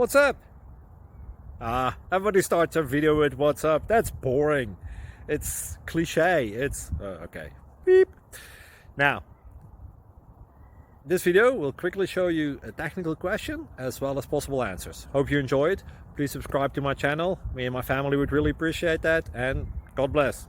What's up? Everybody starts a video with what's up. That's boring. It's cliche. It's okay. Beep. Now, this video will quickly show you a technical question as well as possible answers. Hope you enjoyed. Please subscribe to my channel. Me and my family would really appreciate that, and God bless.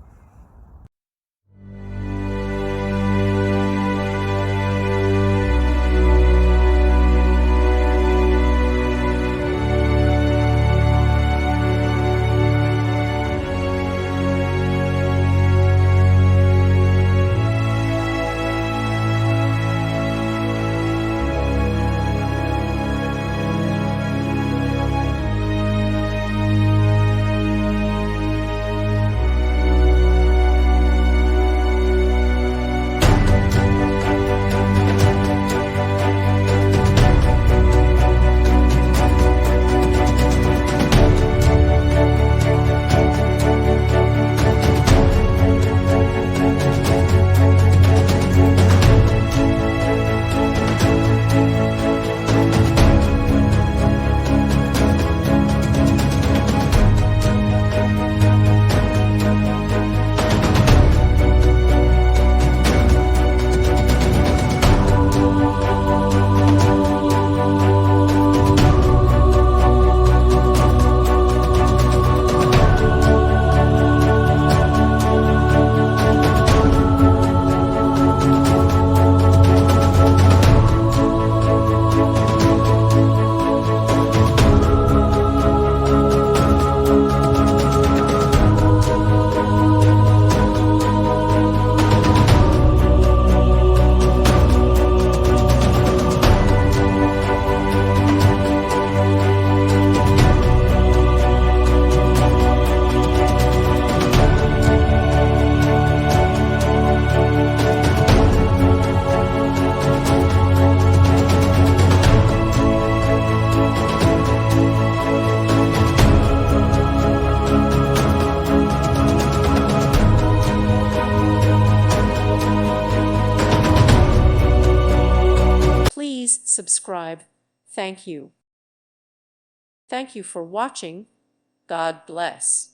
Please subscribe. Thank you. Thank you for watching. God bless.